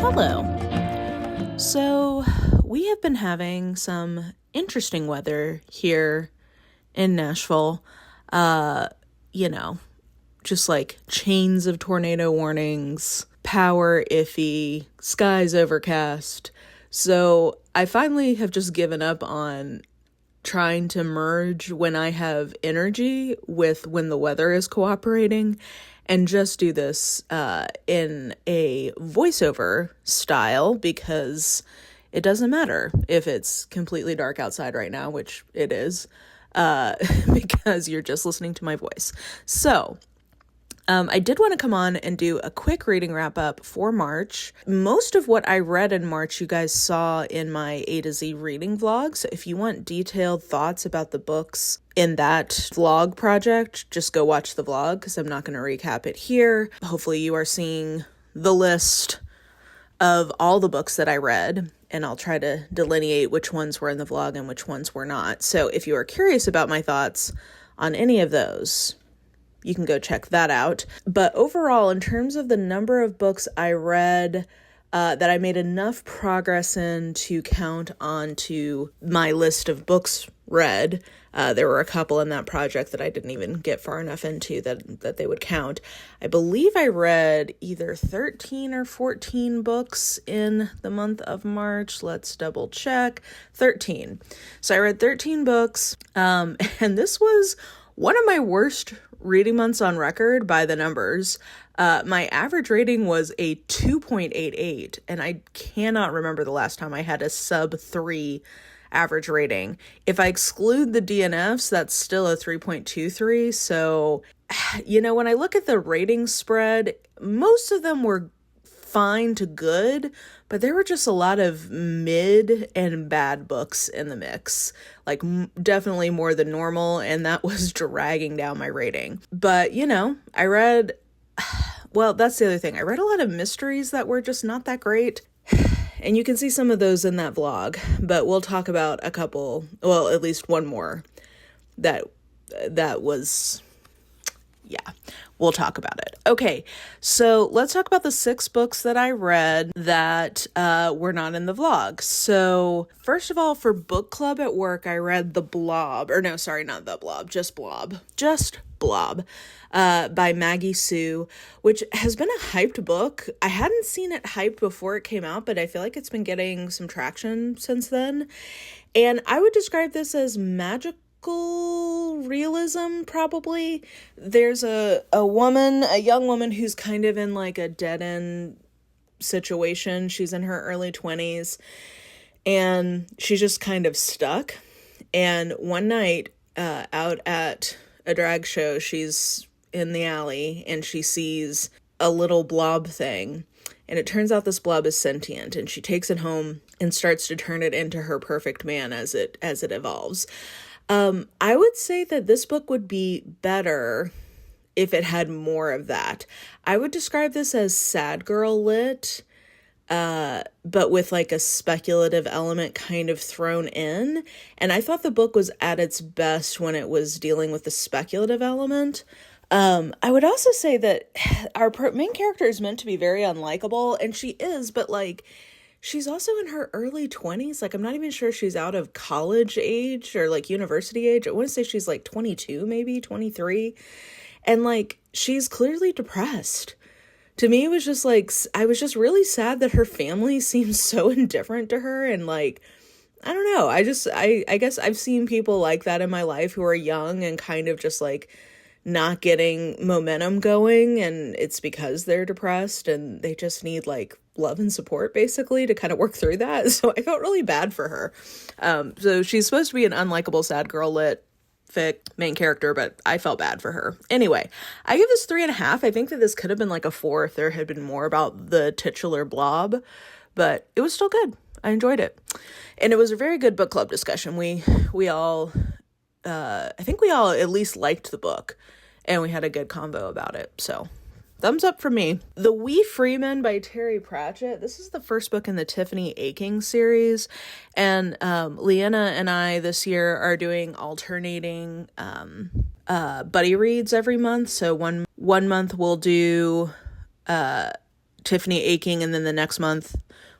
Hello. So, we have been having some interesting weather here in Nashville. You know, just like chains of tornado warnings, power iffy, skies overcast. So, I finally have just given up on trying to merge when I have energy with when the weather is cooperating, and just do this in a voiceover style, because it doesn't matter if it's completely dark outside right now, which it is, because you're just listening to my voice. So I did want to come on and do a quick reading wrap up for March. Most of what I read in March you guys saw in my A to Z reading vlog. So if you want detailed thoughts about the books in that vlog project, just go watch the vlog, because I'm not going to recap it here. Hopefully you are seeing the list of all the books that I read, and I'll try to delineate which ones were in the vlog and which ones were not. So if you are curious about my thoughts on any of those, you can go check that out. But overall, in terms of the number of books I read that I made enough progress in to count onto my list of books read, there were a couple in that project that I didn't even get far enough into that they would count. I believe I read either 13 or 14 books in the month of March. Let's double check. 13. So I read 13 books, and this was one of my worst reading months on record by the numbers. My average rating was a 2.88, and I cannot remember the last time I had a sub 3 average rating. If I exclude the DNFs, that's still a 3.23. So, when I look at the rating spread, most of them were fine to good, but there were just a lot of mid and bad books in the mix, like definitely more than normal, and that was dragging down my rating. But I read, well, that's the other thing, I read a lot of mysteries that were just not that great, and you can see some of those in that vlog, but we'll talk about a couple, well, at least one more that was, yeah, we'll talk about it. Okay, so let's talk about the 6 books that I read that were not in the vlog. So first of all, for book club at work, I read The Blob, or no, sorry, not The Blob, just Blob, by Maggie Sue, which has been a hyped book. I hadn't seen it hyped before it came out, but I feel like it's been getting some traction since then. And I would describe this as magical realism, probably. There's a young woman who's kind of in like a dead-end situation. She's in her early 20s, and she's just kind of stuck. And one night, out at a drag show, she's in the alley, and she sees a little blob thing. And it turns out this blob is sentient, and she takes it home and starts to turn it into her perfect man as it evolves. I would say that this book would be better if it had more of that. I would describe this as sad girl lit, but with like a speculative element kind of thrown in. And I thought the book was at its best when it was dealing with the speculative element. I would also say that our main character is meant to be very unlikable, and she is, but like, she's also in her early 20s. Like, I'm not even sure she's out of college age or like university age. I want to say she's like 22, maybe 23. And like, she's clearly depressed. To me, it was just like, I was just really sad that her family seems so indifferent to her. And like, I don't know. I guess I've seen people like that in my life who are young and kind of just like not getting momentum going. And it's because they're depressed and they just need like love and support basically to kind of work through that. So I felt really bad for her. So she's supposed to be an unlikable sad girl lit fic main character, but I felt bad for her. Anyway, I give this 3.5. I think that this could have been like a 4 if there had been more about the titular blob, but it was still good. I enjoyed it. And it was a very good book club discussion. We all, I think we all at least liked the book, and we had a good convo about it. So thumbs up for me. The We Freemen by Terry Pratchett. This is the first book in the Tiffany Aching series. And Leanna and I this year are doing alternating buddy reads every month. So one month we'll do Tiffany Aching, and then the next month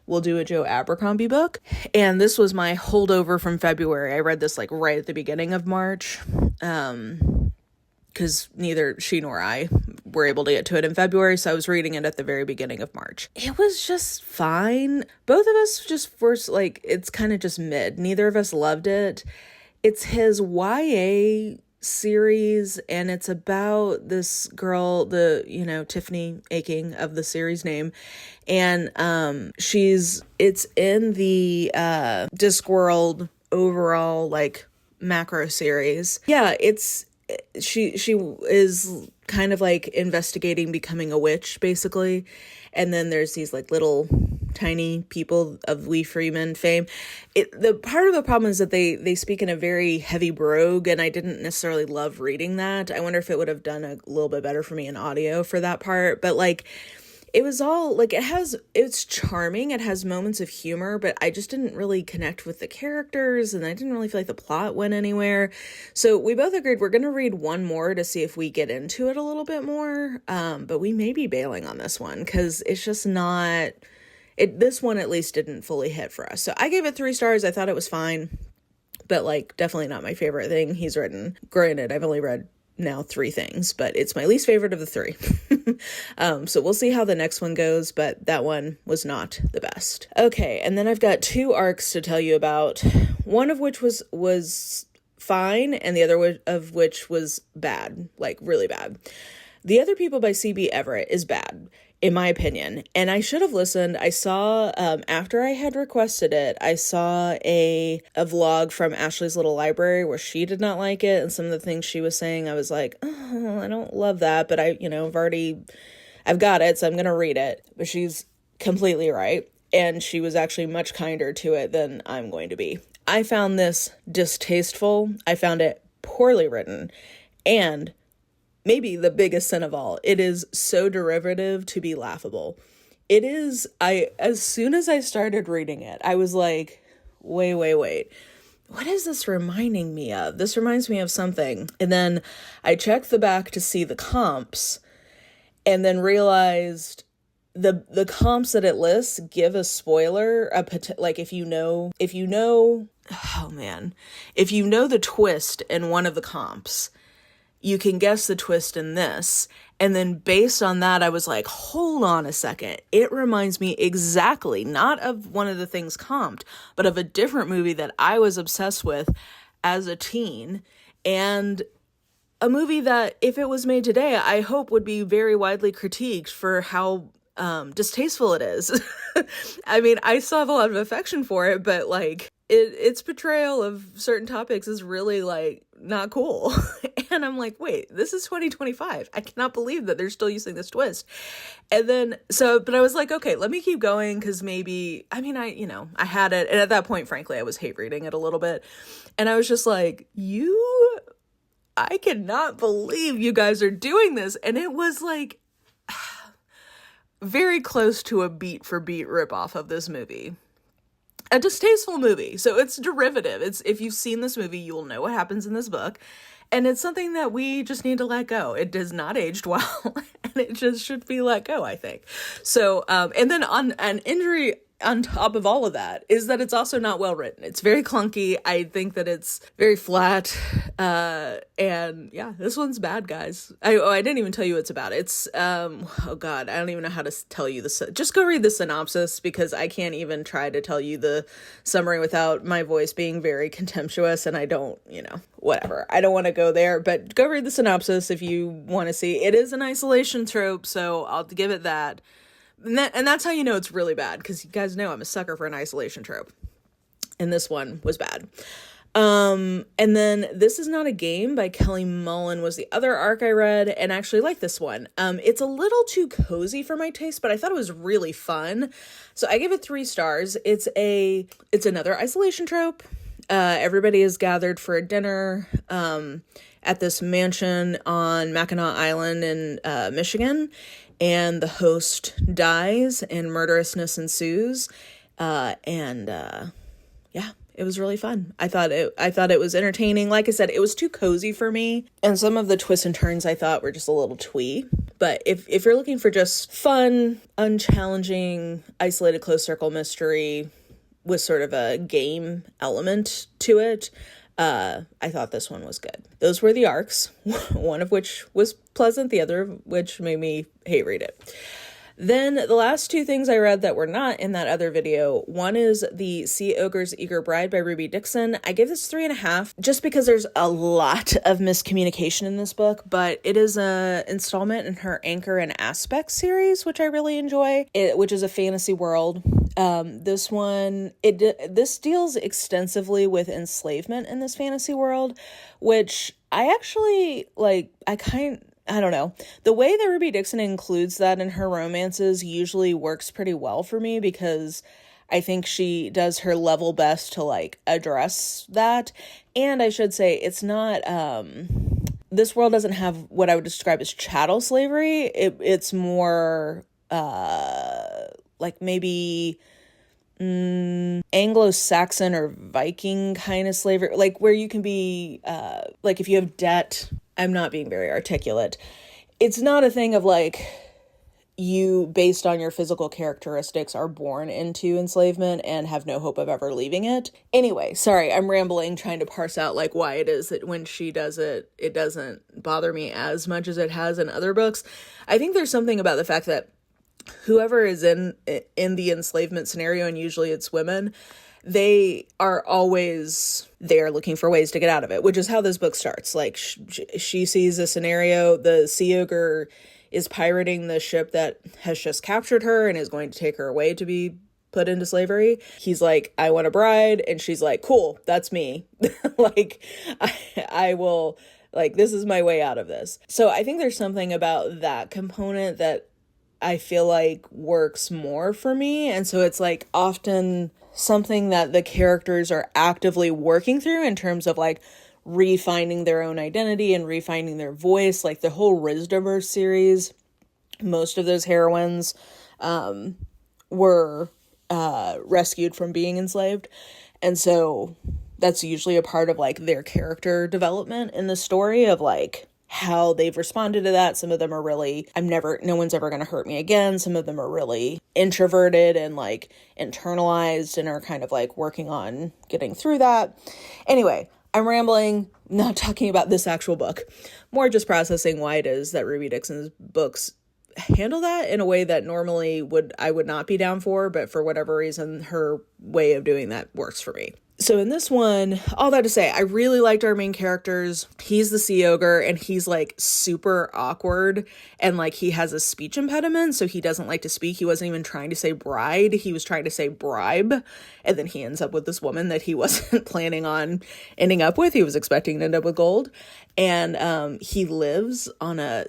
we'll do a Joe Abercrombie book. And this was my holdover from February. I read this like right at the beginning of March, because neither she nor I were able to get to it in February, so I was reading it at the very beginning of March. It was just fine. Both of us just first, like, it's kind of just mid. Neither of us loved it. It's his YA series, and it's about this girl, Tiffany Aching of the series name, and it's in the Discworld overall, like, macro series. Yeah, she is kind of like investigating becoming a witch, basically, and then there's these like little tiny people of Lee Freeman fame. The part of the problem is that they speak in a very heavy brogue, and I didn't necessarily love reading that. I wonder if it would have done a little bit better for me in audio for that part, but like, it was all like, it's charming. It has moments of humor, but I just didn't really connect with the characters, and I didn't really feel like the plot went anywhere. So we both agreed we're going to read one more to see if we get into it a little bit more. But we may be bailing on this one because it's just not, this one at least didn't fully hit for us. So I gave it 3 stars. I thought it was fine, but like definitely not my favorite thing he's written. Granted, I've only read now 3 things, but it's my least favorite of the 3. So we'll see how the next one goes, but that one was not the best. Okay, and then I've got 2 arcs to tell you about, one of which was fine, and the other of which was bad, like really bad. The Other People by C.B. Everett is bad, in my opinion, and I should have listened. I saw, after I had requested it, I saw a vlog from Ashley's Little Library where she did not like it, and some of the things she was saying, I was like, oh, I don't love that, but I've got it, so I'm gonna read it. But she's completely right, and she was actually much kinder to it than I'm going to be. I found this distasteful. I found it poorly written, and maybe the biggest sin of all, it is so derivative to be laughable. It is, as soon as I started reading it, I was like, wait. What is this reminding me of? This reminds me of something. And then I checked the back to see the comps, and then realized the comps that it lists give a spoiler, like if you know the twist in one of the comps, you can guess the twist in this. And then based on that, I was like, hold on a second. It reminds me exactly, not of one of the things comped, but of a different movie that I was obsessed with as a teen. And a movie that, if it was made today, I hope would be very widely critiqued for how distasteful it is. I mean, I still have a lot of affection for it, but like, its portrayal of certain topics is really like not cool. And I'm like, wait, this is 2025. I cannot believe that they're still using this twist. And then, but I was like, okay, let me keep going, because maybe, I had it. And at that point, frankly, I was hate reading it a little bit. And I was just like, I cannot believe you guys are doing this. And it was like very close to a beat for beat ripoff of this movie. A distasteful movie. So it's derivative. If you've seen this movie, you will know what happens in this book. And it's something that we just need to let go. It does not aged well, and it just should be let go, I think. So, and then on an injury on top of all of that is that it's also not well written. It's very clunky. I think that it's very flat. And yeah, this one's bad, guys. I didn't even tell you it's about. It's, oh God, I don't even know how to tell you this. Just go read the synopsis, because I can't even try to tell you the summary without my voice being very contemptuous, and I don't, whatever. I don't want to go there, but go read the synopsis if you want to see. It is an isolation trope, so I'll give it that. And that's how you know it's really bad, because you guys know I'm a sucker for an isolation trope. And this one was bad. And then This Is Not a Game by Kelly Mullen was the other arc I read, and I actually like this one. It's a little too cozy for my taste, but I thought it was really fun. So I gave it 3 stars. It's another isolation trope. Everybody is gathered for a dinner at this mansion on Mackinac Island in Michigan, and the host dies and murderousness ensues. Yeah, it was really fun. I thought it was entertaining. Like I said, it was too cozy for me, and some of the twists and turns I thought were just a little twee. But if you're looking for just fun, unchallenging, isolated close circle mystery with sort of a game element to it, I thought this one was good. Those were the arcs, one of which was pleasant, the other of which made me hate read it. Then the last two things I read that were not in that other video, one is the Sea Ogre's Eager Bride by Ruby Dixon. I give this 3.5 just because there's a lot of miscommunication in this book, but it is a installment in her Anchor and Aspect series, which I really enjoy, which is a fantasy world. This one, this deals extensively with enslavement in this fantasy world, which I actually like. I don't know. The way that Ruby Dixon includes that in her romances usually works pretty well for me because I think she does her level best to like address that. And I should say it's not, this world doesn't have what I would describe as chattel slavery. It's more, like maybe Anglo-Saxon or Viking kind of slavery, like where you can be, like if you have debt. I'm not being very articulate. It's not a thing of like you, based on your physical characteristics, are born into enslavement and have no hope of ever leaving it. Anyway, sorry, I'm rambling, trying to parse out like why it is that when she does it, it doesn't bother me as much as it has in other books. I think there's something about the fact that whoever is in the enslavement scenario, and usually it's women, they are always there looking for ways to get out of it, which is how this book starts. Like she sees a scenario, the Sea Ogre is pirating the ship that has just captured her and is going to take her away to be put into slavery. He's like, I want a bride. And she's like, cool, that's me. Like, I will, like, this is my way out of this. So I think there's something about that component that I feel like works more for me. And so it's like often something that the characters are actively working through in terms of like refinding their own identity and refinding their voice. Like the whole Risdaverse series, most of those heroines were rescued from being enslaved. And so that's usually a part of like their character development in the story of like how they've responded to that. Some of them are really, no one's ever going to hurt me again. Some of them are really introverted and like internalized and are kind of like working on getting through that. Anyway, I'm rambling, not talking about this actual book, more just processing why it is that Ruby Dixon's books handle that in a way that normally I would not be down for, but for whatever reason, her way of doing that works for me. So in this one, all that to say, I really liked our main characters. He's the Sea Ogre and he's like super awkward and like he has a speech impediment, so he doesn't like to speak. He wasn't even trying to say bride, he was trying to say bribe, and then he ends up with this woman that he wasn't planning on ending up with. He was expecting to end up with gold. And he lives on a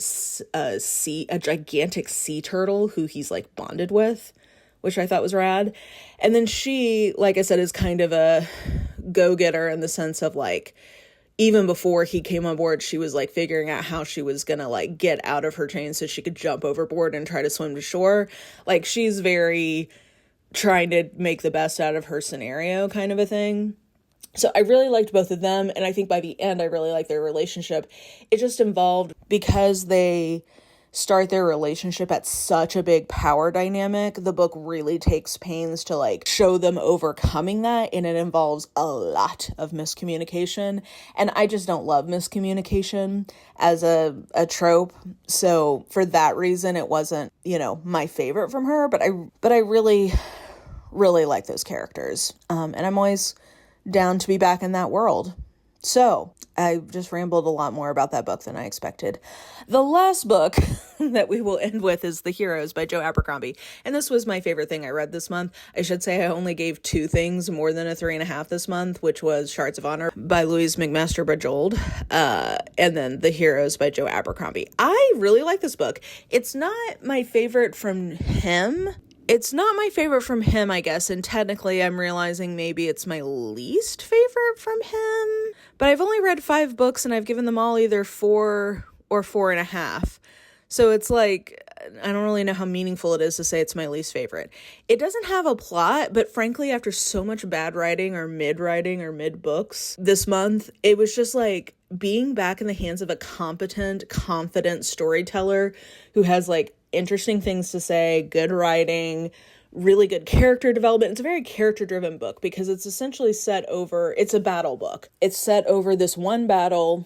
gigantic sea turtle who he's like bonded with, which I thought was rad. And then she, like I said, is kind of a go-getter in the sense of like, even before he came on board, she was like figuring out how she was gonna like get out of her chains so she could jump overboard and try to swim to shore. Like she's very trying to make the best out of her scenario kind of a thing. So I really liked both of them. And I think by the end, I really liked their relationship. It just involved, because they start their relationship at such a big power dynamic, the book really takes pains to like show them overcoming that, and it involves a lot of miscommunication, and I just don't love miscommunication as a trope. So for that reason, it wasn't, my favorite from her, but I really like those characters, and I'm always down to be back in that world. So I just rambled a lot more about that book than I expected. The last book that we will end with is The Heroes by Joe Abercrombie. And this was my favorite thing I read this month. I should say I only gave 2 things more than a 3.5 this month, which was Shards of Honor by Louise McMaster Bujold, and then The Heroes by Joe Abercrombie. I really like this book. It's not my favorite from him. I guess, and technically I'm realizing maybe it's my least favorite from him, but I've only read 5 books and I've given them all either 4 or 4.5. So it's like, I don't really know how meaningful it is to say it's my least favorite. It doesn't have a plot, but frankly, after so much bad writing or mid books this month, it was just like being back in the hands of a competent, confident storyteller who has like interesting things to say, good writing, really good character development. It's a very character-driven book because it's essentially it's a battle book. It's set over this one battle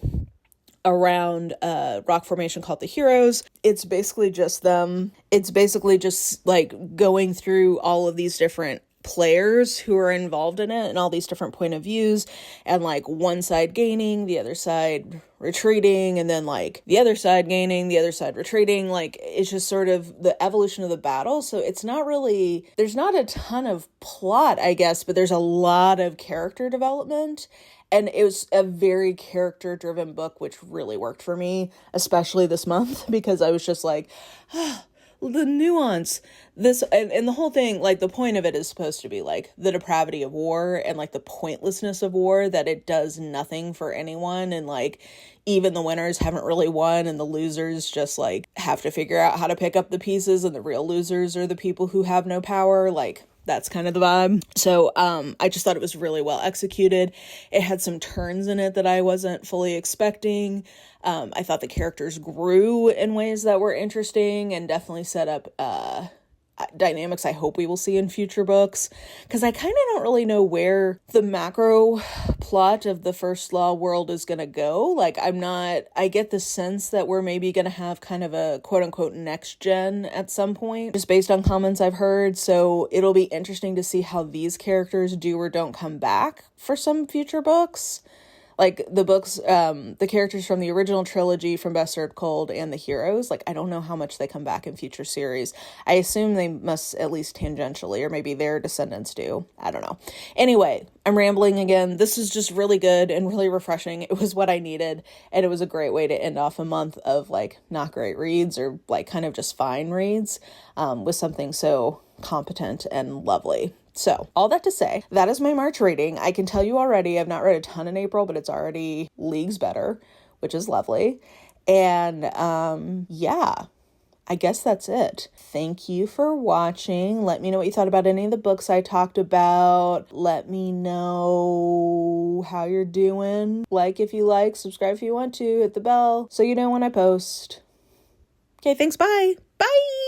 around a rock formation called the Heroes. It's basically just them. It's basically just like going through all of these different players who are involved in it and all these different point of views, and like one side gaining, the other side retreating, and then like the other side gaining, the other side retreating. Like it's just sort of the evolution of the battle. So it's not really, there's not a ton of plot, I guess, but there's a lot of character development. And it was a very character-driven book, which really worked for me, especially this month, because I was just like, the nuance, this, and the whole thing, like, the point of it is supposed to be, like, the depravity of war and, like, the pointlessness of war, that it does nothing for anyone, and, like, even the winners haven't really won, and the losers just, like, have to figure out how to pick up the pieces, and the real losers are the people who have no power, like, that's kind of the vibe. So I just thought it was really well executed. It had some turns in it that I wasn't fully expecting. I thought the characters grew in ways that were interesting and definitely set up dynamics I hope we will see in future books, because I kind of don't really know where the macro plot of the First Law world is going to go. Like, I get the sense that we're maybe going to have kind of a quote unquote next gen at some point, just based on comments I've heard. So it'll be interesting to see how these characters do or don't come back for some future books. Like the books, the characters from the original trilogy, From Best Served Cold, and the Heroes, like, I don't know how much they come back in future series. I assume they must, at least tangentially, or maybe their descendants do. I don't know. Anyway, I'm rambling again. This is just really good and really refreshing. It was what I needed, and it was a great way to end off a month of, like, not great reads, or, like, kind of just fine reads, with something so competent and lovely. So, all that to say, that is my March reading. I can tell you already, I've not read a ton in April, but it's already leagues better, which is lovely. And, yeah, I guess that's it. Thank you for watching. Let me know what you thought about any of the books I talked about. Let me know how you're doing. Like if you like, subscribe if you want to, hit the bell so you know when I post. Okay, thanks, bye. Bye!